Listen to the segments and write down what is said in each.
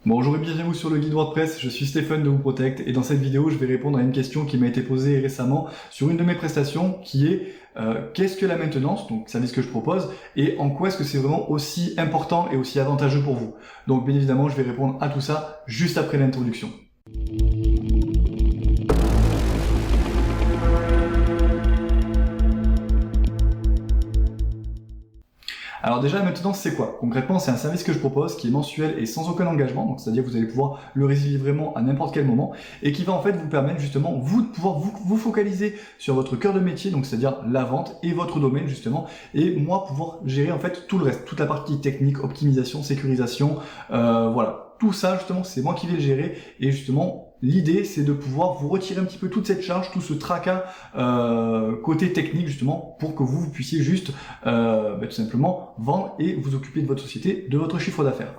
Bonjour et bienvenue sur le guide WordPress, je suis Stéphane de WooProtect et dans cette vidéo je vais répondre à une question qui m'a été posée récemment sur une de mes prestations qui est qu'est-ce que la maintenance, donc service que je propose, et en quoi est-ce que c'est vraiment aussi important et aussi avantageux pour vous. Donc bien évidemment je vais répondre à tout ça juste après l'introduction. Alors déjà, la maintenance, c'est quoi? Concrètement, c'est un service que je propose qui est mensuel et sans aucun engagement, donc c'est-à-dire que vous allez pouvoir le résilier vraiment à n'importe quel moment et qui va en fait vous permettre justement vous de pouvoir vous focaliser sur votre cœur de métier, donc c'est-à-dire la vente et votre domaine justement, et moi pouvoir gérer en fait tout le reste, toute la partie technique, optimisation, sécurisation, voilà. Tout ça, justement, c'est moi qui vais le gérer et justement, l'idée, c'est de pouvoir vous retirer un petit peu toute cette charge, tout ce tracas côté technique, justement, pour que vous puissiez juste, tout simplement, vendre et vous occuper de votre société, de votre chiffre d'affaires.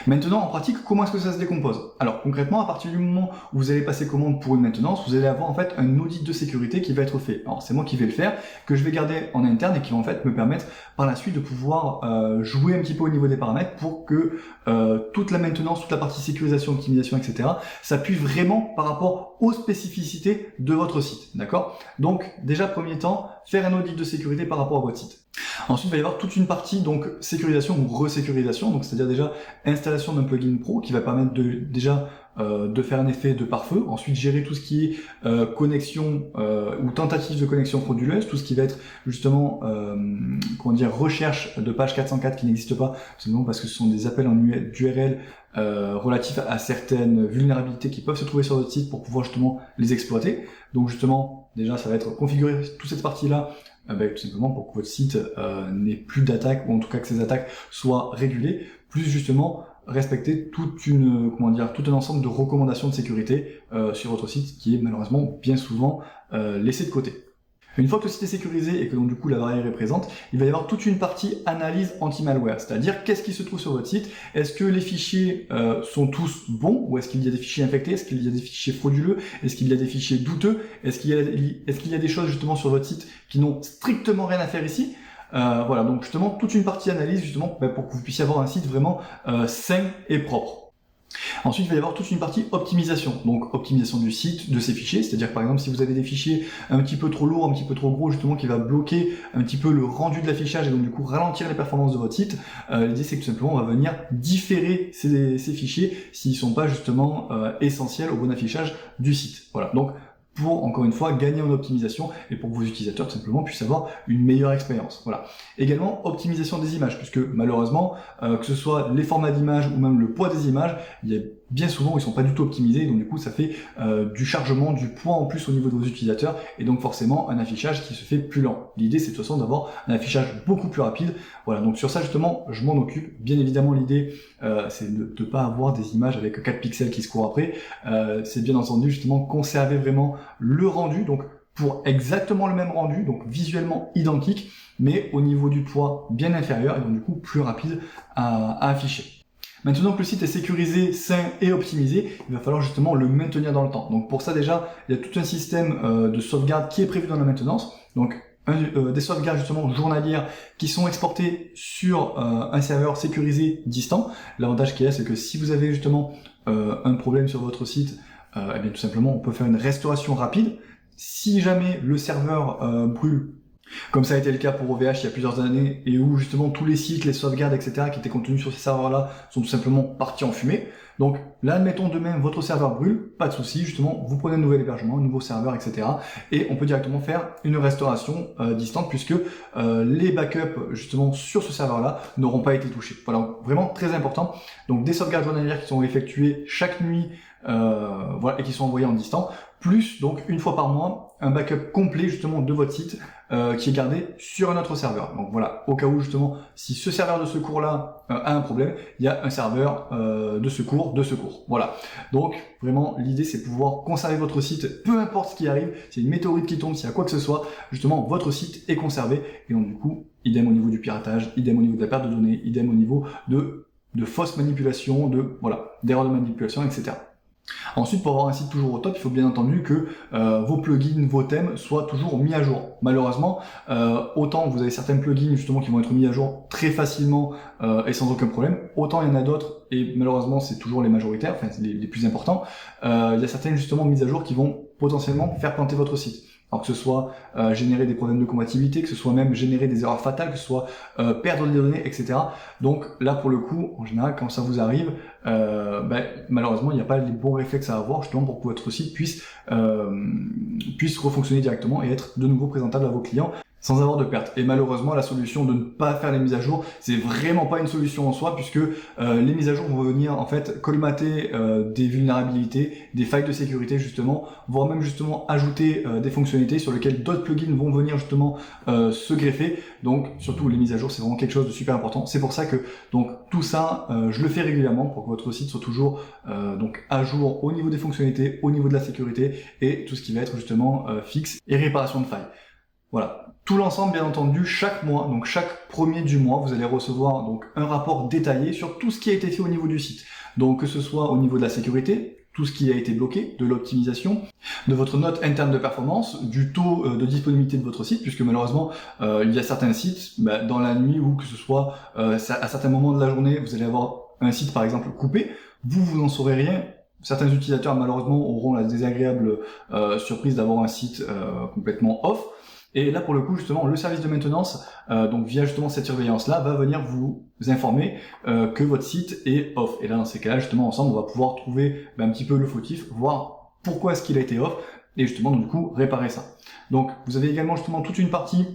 Maintenant, en pratique, comment est-ce que ça se décompose? Alors, concrètement, à partir du moment où vous allez passer commande pour une maintenance, vous allez avoir en fait un audit de sécurité qui va être fait. Alors, c'est moi qui vais le faire, que je vais garder en interne et qui va en fait me permettre par la suite de pouvoir jouer un petit peu au niveau des paramètres pour que toute la maintenance, toute la partie sécurisation, optimisation, etc., s'appuie vraiment par rapport aux spécificités de votre site. D'accord? Donc, déjà, premier temps, faire un audit de sécurité par rapport à votre site. Ensuite, il va y avoir toute une partie donc sécurisation ou resécurisation, donc c'est-à-dire déjà installation d'un plugin pro qui va permettre de faire un effet de pare-feu. Ensuite, gérer tout ce qui est connexion ou tentative de connexion frauduleuse, tout ce qui va être justement recherche de page 404 qui n'existe pas, tout simplement parce que ce sont des appels en d'URL relatifs à certaines vulnérabilités qui peuvent se trouver sur votre site pour pouvoir justement les exploiter. Donc justement, déjà, ça va être configurer toute cette partie-là tout simplement pour que votre site n'ait plus d'attaques, ou en tout cas que ces attaques soient régulées, plus justement respecter tout un ensemble de recommandations de sécurité sur votre site qui est malheureusement bien souvent laissé de côté. Une fois que le site est sécurisé et que donc du coup la barrière est présente, il va y avoir toute une partie analyse anti-malware, c'est-à-dire qu'est-ce qui se trouve sur votre site, est-ce que les fichiers sont tous bons, ou est-ce qu'il y a des fichiers infectés, est-ce qu'il y a des fichiers frauduleux, est-ce qu'il y a des fichiers douteux, est-ce qu'il y a des choses justement sur votre site qui n'ont strictement rien à faire ici. Voilà, donc justement toute une partie analyse justement pour que vous puissiez avoir un site vraiment sain et propre. Ensuite, il va y avoir toute une partie optimisation, donc optimisation du site, de ses fichiers, c'est-à-dire par exemple si vous avez des fichiers un petit peu trop lourds, un petit peu trop gros, justement qui va bloquer un petit peu le rendu de l'affichage et donc du coup ralentir les performances de votre site, l'idée c'est que tout simplement on va venir différer ces fichiers s'ils sont pas justement essentiels au bon affichage du site. Voilà, donc pour, encore une fois, gagner en optimisation et pour que vos utilisateurs, tout simplement, puissent avoir une meilleure expérience. Voilà. Également, optimisation des images, puisque malheureusement, que ce soit les formats d'images ou même le poids des images, il y a bien souvent où ils sont pas du tout optimisés, donc du coup ça fait du chargement, du poids en plus au niveau de vos utilisateurs, et donc forcément un affichage qui se fait plus lent. L'idée c'est de toute façon d'avoir un affichage beaucoup plus rapide. Voilà, donc sur ça justement je m'en occupe. Bien évidemment l'idée c'est de ne pas avoir des images avec 4 pixels qui se courent après, c'est bien entendu justement conserver vraiment le rendu, donc pour exactement le même rendu, donc visuellement identique, mais au niveau du poids bien inférieur, et donc du coup plus rapide à afficher. Maintenant que le site est sécurisé, sain et optimisé, il va falloir justement le maintenir dans le temps. Donc pour ça déjà, il y a tout un système de sauvegarde qui est prévu dans la maintenance. Donc des sauvegardes justement journalières qui sont exportées sur un serveur sécurisé distant. L'avantage qu'il y a, c'est que si vous avez justement un problème sur votre site, eh bien tout simplement on peut faire une restauration rapide. Si jamais le serveur brûle, comme ça a été le cas pour OVH il y a plusieurs années, et où justement tous les sites, les sauvegardes, etc. qui étaient contenus sur ces serveurs-là sont tout simplement partis en fumée. Donc là, admettons demain, votre serveur brûle, pas de souci, justement, vous prenez un nouvel hébergement, un nouveau serveur, etc. Et on peut directement faire une restauration distante, puisque les backups, justement, sur ce serveur-là, n'auront pas été touchés. Voilà, vraiment très important. Donc des sauvegardes journalières qui sont effectuées chaque nuit, voilà, et qui sont envoyées en distant, plus donc une fois par mois, un backup complet justement de votre site qui est gardé sur un autre serveur. Donc voilà, au cas où justement, si ce serveur de secours là a un problème, il y a un serveur de secours. Voilà. Donc vraiment, l'idée c'est de pouvoir conserver votre site, peu importe ce qui arrive, s'il y a une météorite qui tombe, s'il y a quoi que ce soit, justement votre site est conservé. Et donc du coup, idem au niveau du piratage, idem au niveau de la perte de données, idem au niveau de fausses manipulations, d'erreurs de manipulation, etc. Ensuite, pour avoir un site toujours au top, il faut bien entendu que vos plugins, vos thèmes soient toujours mis à jour. Malheureusement, autant vous avez certains plugins justement qui vont être mis à jour très facilement et sans aucun problème, autant il y en a d'autres, et malheureusement c'est toujours les majoritaires, enfin les plus importants, il y a certaines justement mises à jour qui vont potentiellement faire planter votre site. Alors que ce soit générer des problèmes de compatibilité, que ce soit même générer des erreurs fatales, que ce soit perdre des données, etc. Donc là, pour le coup, en général, quand ça vous arrive, malheureusement, il n'y a pas les bons réflexes à avoir justement pour que votre site puisse refonctionner directement et être de nouveau présentable à vos clients sans avoir de perte. Et malheureusement, la solution de ne pas faire les mises à jour, c'est vraiment pas une solution en soi, puisque les mises à jour vont venir en fait colmater des vulnérabilités, des failles de sécurité justement, voire même justement ajouter des fonctionnalités sur lesquelles d'autres plugins vont venir justement se greffer. Donc surtout les mises à jour, c'est vraiment quelque chose de super important. C'est pour ça que donc tout ça, je le fais régulièrement pour que votre site soit toujours donc à jour au niveau des fonctionnalités, au niveau de la sécurité et tout ce qui va être justement fixe et réparation de failles. Voilà. Tout l'ensemble, bien entendu, chaque mois, donc chaque premier du mois, vous allez recevoir donc un rapport détaillé sur tout ce qui a été fait au niveau du site. Donc que ce soit au niveau de la sécurité, tout ce qui a été bloqué, de l'optimisation, de votre note interne de performance, du taux de disponibilité de votre site, puisque malheureusement, il y a certains sites, dans la nuit ou que ce soit à certains moments de la journée, vous allez avoir un site par exemple coupé, vous n'en saurez rien. Certains utilisateurs malheureusement auront la désagréable surprise d'avoir un site complètement off. Et là, pour le coup, justement, le service de maintenance, donc via justement cette surveillance-là, va venir vous informer que votre site est off. Et là, dans ces cas-là, justement, ensemble, on va pouvoir trouver un petit peu le fautif, voir pourquoi est-ce qu'il a été off, et justement, donc, du coup, réparer ça. Donc, vous avez également justement toute une partie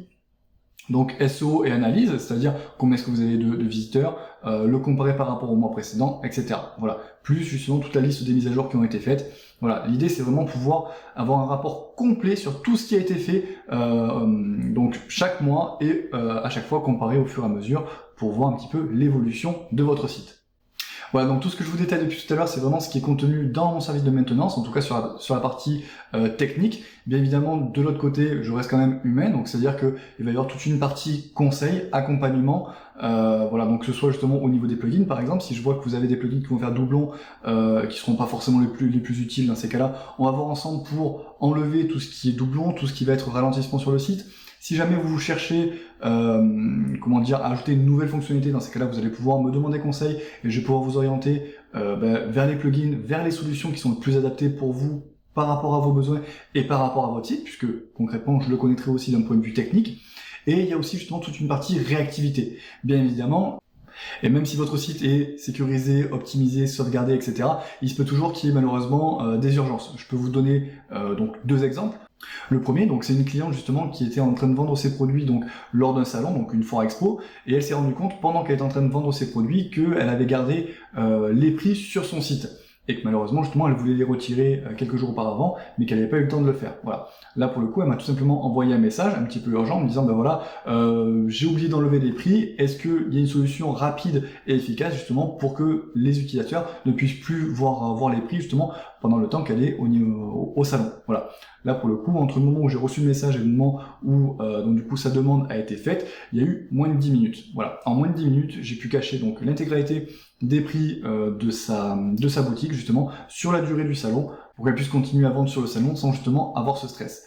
donc SEO et analyse, c'est-à-dire combien est-ce que vous avez de visiteurs, le comparer par rapport au mois précédent, etc. Voilà. Plus justement toute la liste des mises à jour qui ont été faites. Voilà. L'idée c'est vraiment pouvoir avoir un rapport complet sur tout ce qui a été fait donc chaque mois et à chaque fois comparer au fur et à mesure pour voir un petit peu l'évolution de votre site. Voilà, donc tout ce que je vous détaille depuis tout à l'heure, c'est vraiment ce qui est contenu dans mon service de maintenance, en tout cas sur la partie technique. Bien évidemment, de l'autre côté, je reste quand même humain, donc c'est-à-dire qu'il va y avoir toute une partie conseil, accompagnement, voilà, donc que ce soit justement au niveau des plugins, par exemple, si je vois que vous avez des plugins qui vont faire doublon, qui seront pas forcément les plus utiles dans ces cas-là, on va voir ensemble pour enlever tout ce qui est doublon, tout ce qui va être ralentissement sur le site. Si jamais vous cherchez à ajouter une nouvelle fonctionnalité, dans ces cas-là, vous allez pouvoir me demander conseil et je vais pouvoir vous orienter vers les plugins, vers les solutions qui sont les plus adaptées pour vous par rapport à vos besoins et par rapport à votre site, puisque concrètement, je le connaîtrai aussi d'un point de vue technique. Et il y a aussi justement toute une partie réactivité. Bien évidemment, et même si votre site est sécurisé, optimisé, sauvegardé, etc., il se peut toujours qu'il y ait malheureusement des urgences. Je peux vous donner donc deux exemples. Le premier, donc c'est une cliente justement qui était en train de vendre ses produits donc lors d'un salon, donc une foire expo, et elle s'est rendue compte pendant qu'elle était en train de vendre ses produits qu'elle avait gardé les prix sur son site. Et que malheureusement justement elle voulait les retirer quelques jours auparavant, mais qu'elle n'avait pas eu le temps de le faire. Voilà. Là pour le coup, elle m'a tout simplement envoyé un message un petit peu urgent en me disant j'ai oublié d'enlever les prix, est-ce qu'il y a une solution rapide et efficace justement pour que les utilisateurs ne puissent plus voir les prix justement pendant le temps qu'elle est au salon. Voilà. Là pour le coup, entre le moment où j'ai reçu le message et le moment où donc du coup sa demande a été faite, il y a eu moins de 10 minutes. Voilà. En moins de 10 minutes, j'ai pu cacher donc l'intégralité des prix de sa boutique justement sur la durée du salon pour qu'elle puisse continuer à vendre sur le salon sans justement avoir ce stress.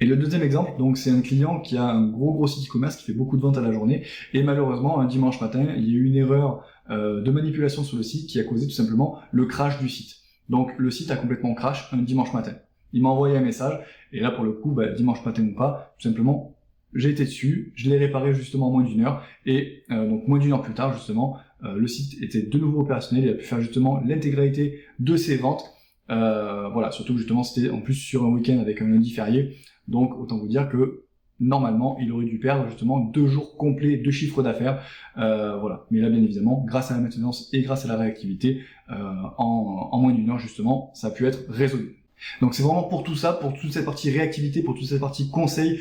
Et le deuxième exemple, donc c'est un client qui a un gros site e-commerce qui fait beaucoup de ventes à la journée et malheureusement un dimanche matin, il y a eu une erreur de manipulation sur le site qui a causé tout simplement le crash du site. Donc le site a complètement crash un dimanche matin. Il m'a envoyé un message et là pour le coup, dimanche matin ou pas, tout simplement j'ai été dessus, je l'ai réparé justement en moins d'une heure et donc moins d'une heure plus tard justement, le site était de nouveau opérationnel, il a pu faire justement l'intégralité de ses ventes. Voilà, surtout que justement c'était en plus sur un week-end avec un lundi férié, donc autant vous dire que normalement il aurait dû perdre justement 2 jours complets de chiffre d'affaires, voilà. Mais là bien évidemment, grâce à la maintenance et grâce à la réactivité, en moins d'une heure justement, ça a pu être résolu. Donc c'est vraiment pour tout ça, pour toute cette partie réactivité, pour toute cette partie conseil,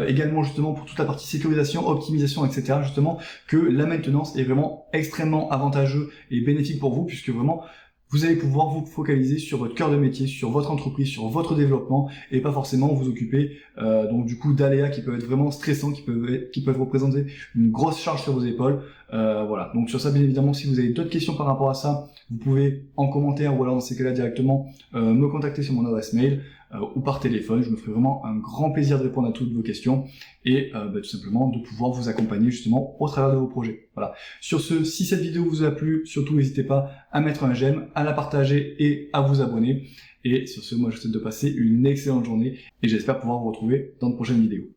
également justement pour toute la partie sécurisation, optimisation, etc. justement, que la maintenance est vraiment extrêmement avantageux et bénéfique pour vous, puisque vraiment vous allez pouvoir vous focaliser sur votre cœur de métier, sur votre entreprise, sur votre développement, et pas forcément vous occuper donc du coup d'aléas qui peuvent être vraiment stressants, qui peuvent représenter une grosse charge sur vos épaules. Voilà, donc sur ça, bien évidemment, si vous avez d'autres questions par rapport à ça, vous pouvez en commentaire ou alors dans ces cas-là directement me contacter sur mon adresse mail ou par téléphone. Je me ferai vraiment un grand plaisir de répondre à toutes vos questions et tout simplement de pouvoir vous accompagner justement au travers de vos projets. Voilà. Sur ce, si cette vidéo vous a plu, surtout n'hésitez pas à mettre un j'aime, à la partager et à vous abonner. Et sur ce, moi je vous souhaite de passer une excellente journée et j'espère pouvoir vous retrouver dans de prochaines vidéos.